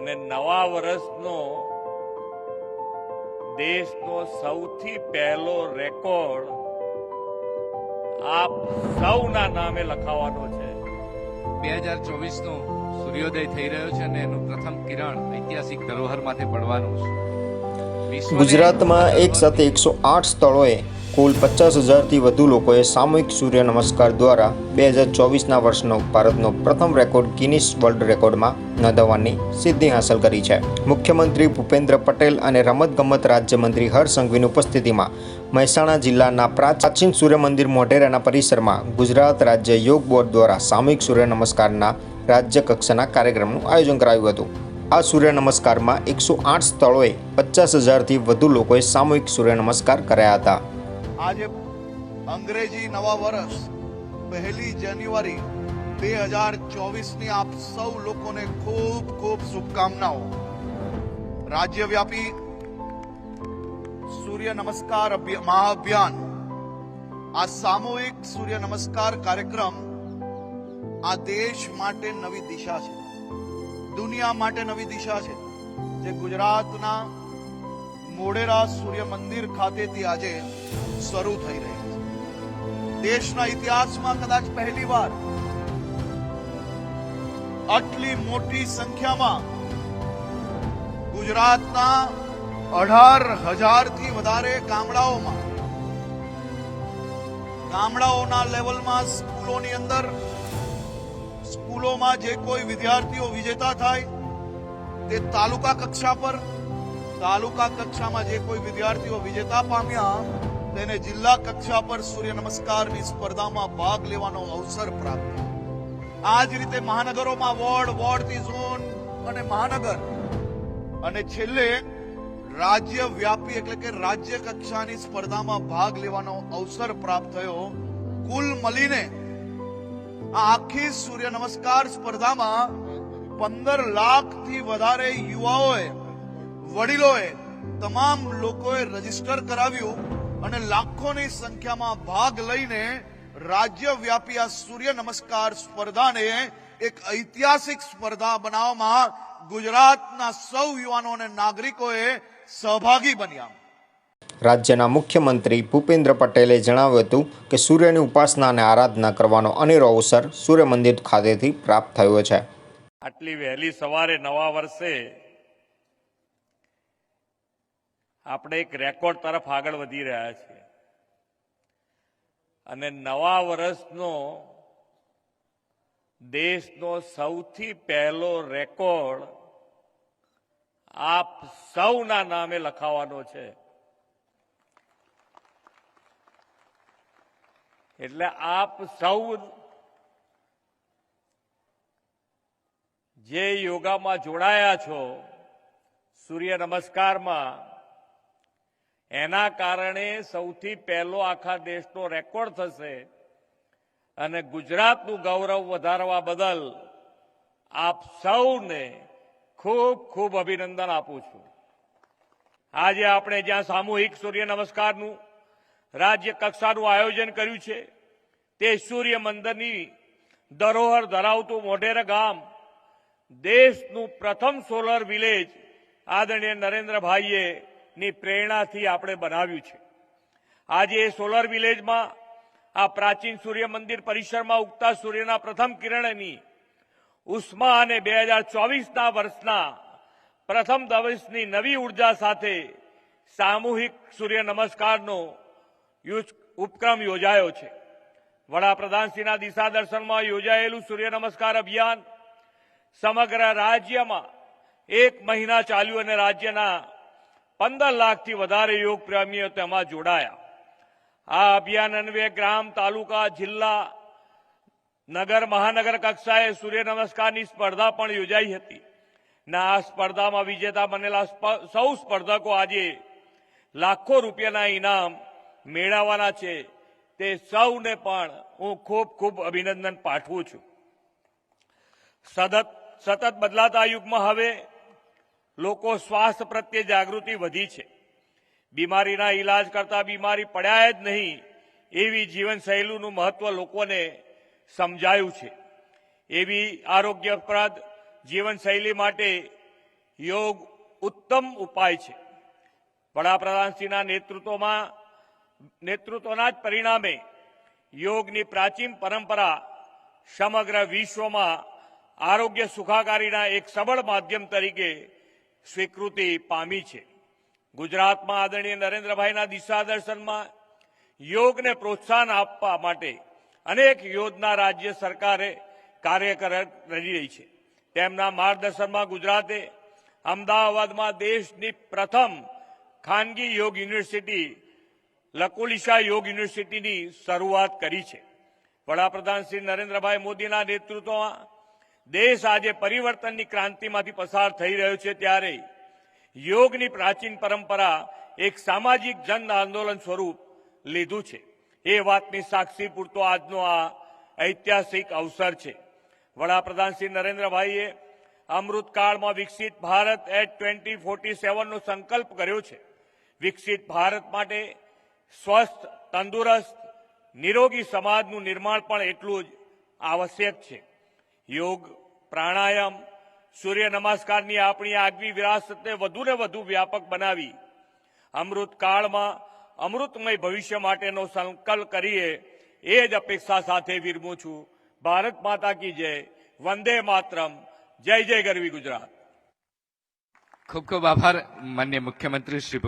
અને નવા વર્ષનો દેશનો સૌથી પહેલો રેકોર્ડ આપ સૌના નામે લખાવાનો છે। 2024નો સૂર્યોદય થઈ રહ્યો છે અને એનું પ્રથમ કિરણ ઐતિહાસિક ધરોહરમાંથી પડવાનું છે। ગુજરાતમાં એક સાથે 108 સ્થળોએ કુલ 50,000થી વધુ લોકોએ સામૂહિક સૂર્ય નમસ્કાર દ્વારા 2024ના વર્ષનો ભારતનો પ્રથમ રેકોર્ડ ગિનિસ વર્લ્ડ રેકોર્ડમાં નોંધવાની સિદ્ધિ હાંસલ કરી છે। મુખ્યમંત્રી ભૂપેન્દ્ર પટેલ અને રમતગમત રાજ્યમંત્રી હર્ષ સંઘવીની ઉપસ્થિતિમાં મહેસાણા જિલ્લાના પ્રાચીન સૂર્ય મંદિર મોઢેરાના પરિસરમાં ગુજરાત રાજ્ય યોગ બોર્ડ દ્વારા સામૂહિક સૂર્ય નમસ્કારના રાજ્ય કક્ષાના કાર્યક્રમનું આયોજન કરાયું હતું। આ સૂર્ય નમસ્કારમાં 108 સ્થળોએ 50,000થી વધુ લોકોએ સામૂહિક સૂર્ય નમસ્કાર કર્યા હતા। આજે અંગ્રેજી નવા વર્ષ 1 જાન્યુઆરી 2024ની આપ સૌ લોકોને ખૂબ ખૂબ શુભકામનાઓ। રાજ્યવ્યાપી સૂર્ય નમસ્કાર મહાઅભિયાન, આ સામૂહિક સૂર્ય નમસ્કાર કાર્યક્રમ આ દેશ માટે નવી દિશા છે, દુનિયા માટે નવી દિશા છે, જે ગુજરાતના મોઢેરા સૂર્ય મંદિર ખાતેથી આજે શરૂ થઈ રહી છે। દેશના ઇતિહાસમાં કદાચ પહેલીવાર આટલી મોટી સંખ્યામાં ગુજરાતના 18,000થી વધારે ગામડાઓના લેવલમાં સ્કૂલોની અંદર સ્કૂલોમાં જે કોઈ વિદ્યાર્થીઓ વિજેતા થાય તે તાલુકા કક્ષા પર, તાલુકા કક્ષામાં જે કોઈ વિદ્યાર્થીઓ વિજેતા પામ્યા તેને જિલ્લા કક્ષા પર સૂર્ય નમસ્કારની સ્પર્ધામાં ભાગ લેવાનો અવસર પ્રાપ્ત થયો। આ જ રીતે મહાનગરોમાં વોર્ડથી ઝોન અને મહાનગર અને છેલ્લે રાજ્ય વ્યાપી એટલે કે રાજ્ય કક્ષાની સ્પર્ધામાં ભાગ લેવાનો અવસર પ્રાપ્ત થયો। કુલ મળીને આ આખી સૂર્ય નમસ્કાર સ્પર્ધામાં 15 લાખથી વધારે યુવાઓએ, વડીલોએ, તમામ લોકોએ રજીસ્ટર કરાવ્યું અને લાખોની સંખ્યામાં ભાગ લઈને રાજ્યવ્યાપી આ સૂર્ય નમસ્કાર સ્પર્ધાને એક ઐતિહાસિક સ્પર્ધા બનાવવામાં ગુજરાતના સૌ યુવાનો અને નાગરિકોએ સહભાગી બન્યા। રાજ્યના મુખ્યમંત્રી ભૂપેન્દ્ર પટેલે જણાવ્યું હતું કે સૂર્યની ઉપાસના અને આરાધના કરવાનો અનેરો અવસર સૂર્ય મંદિર ખાતેથી પ્રાપ્ત થયો છે। આટલી વહેલી સવારે નવા વર્ષે આપણે એક રેકોર્ડ તરફ આગળ વધી રહ્યા છીએ અને નવા વર્ષનો દેશનો સૌથી પહેલો રેકોર્ડ આપ સૌના નામે લખાવાનો છે। એટલે આપ સૌ જે યોગામાં જોડાયા છો, સૂર્ય નમસ્કારમાં, એના કારણે સૌથી પહેલો આખા દેશનો રેકોર્ડ થશે અને ગુજરાતનું ગૌરવ વધારવા બદલ આપ સૌને ખૂબ ખૂબ અભિનંદન આપું છું। આજે આપણે જ્યાં સામૂહિક સૂર્ય નમસ્કારનું રાજ્ય કક્ષાનું આયોજન કર્યું છે તે સૂર્ય મંદિરની ધરોહર ધરાવતું મોઢેરા ગામ દેશનું પ્રથમ સોલર વિલેજ આદરણીય નરેન્દ્રભાઈએ ની પ્રેરણાથી આપણે બનાવ્યું છે। આજે એ સોલર વિલેજમાં આ પ્રાચીન સૂર્ય મંદિર પરિસરમાં ઉગતા સૂર્યના પ્રથમ કિરણની ઉષ્મા અને 2024ના વર્ષના પ્રથમ દિવસની નવી ઉર્જા સાથે સામૂહિક સૂર્ય નમસ્કારનો ઉપક્રમ યોજાયો છે। વડાપ્રધાનશ્રીના દિશા દર્શનમાં યોજાયેલું સૂર્ય નમસ્કાર અભિયાન સમગ્ર રાજ્યમાં 1 મહિના ચાલ્યું અને રાજ્યના 15 લાખથી વધારે યોગ પ્રેમીઓ તેમાં જોડાયા। આ અભિયાન અન્વયે ગ્રામ, તાલુકા, જિલ્લા, નગર, મહાનગર કક્ષાએ સૂર્ય નમસ્કારની સ્પર્ધા પણ યોજાઈ હતી અને આ સ્પર્ધામાં વિજેતા બનેલા સૌ સ્પર્ધકો આજે લાખો રૂપિયાના ઇનામ મેળવવાના છે। તે સૌને પણ હું ખૂબ ખૂબ અભિનંદન પાઠવું છું। સતત બદલાતા યુગમાં હવે લોકો સ્વાસ્થ્ય પ્રત્યે જાગૃતિ વધી છે। બીમારીના ઈલાજ કરતા બીમારી પડ્યા જ નહીં એવી જીવનશૈલીનું મહત્વ લોકોને સમજાયું છે। એવી આરોગ્યપ્રદ જીવનશૈલી માટે યોગ ઉત્તમ ઉપાય છે. વડાપ્રધાનશ્રીના નેતૃત્વના જ પરિણામે યોગની પ્રાચીન પરંપરા સમગ્ર વિશ્વમાં આરોગ્ય સુખાકારીના એક સબળ માધ્યમ તરીકે સ્વીકૃતિ પામી છે. ગુજરાતમાં આદરણીય નરેન્દ્રભાઈના દિશાદર્શનમાં યોગને પ્રોત્સાહન આપવા માટે અનેક યોજના રાજ્ય સરકારે કાર્ય કરી રહી છે. તેમના માર્ગદર્શનમાં ગુજરાતે અમદાવાદમાં દેશની પ્રથમ ખાનગી યોગ યુનિવર્સિટી લકુલિશા યોગ યુનિવર્સિટીની શરૂઆત કરી છે. વડાપ્રધાન શ્રી નરેન્દ્રભાઈ મોદીના નેતૃત્વમાં દેશ આજે પરિવર્તનની ક્રાંતિમાંથી પસાર થઈ રહ્યો છે, ત્યારે યોગની પ્રાચીન પરંપરા એક સામાજિક જન આંદોલન સ્વરૂપ લીધું છે. એ વાતની સાક્ષી પૂરતો આજનો આ ઐતિહાસિક અવસર છે. વડાપ્રધાન શ્રી નરેન્દ્રભાઈએ અમૃતકાળમાં વિકસિત ભારત એટ 2047નો સંકલ્પ કર્યો છે. વિકસિત ભારત માટે સ્વસ્થ, તંદુરસ્ત, નિરોગી સમાજનું નિર્માણ પણ એટલું જ આવશ્યક છે. યોગ, પ્રાણાયામ, સૂર્ય નમસ્કારની આપણી આગવી વિરાસતને વધુને વધુ વ્યાપક બનાવી અમૃતકાળમાં અમૃતમય ભવિષ્ય માટેનો સંકલ્પ કરીએ, એ જ અપેક્ષા સાથે વિરમું છું. ભારત માતા કી જય. વંદે માતરમ. જય જય ગરવી ગુજરાત. ખૂબ ખૂબ આભાર માનનીય મુખ્યમંત્રી શ્રી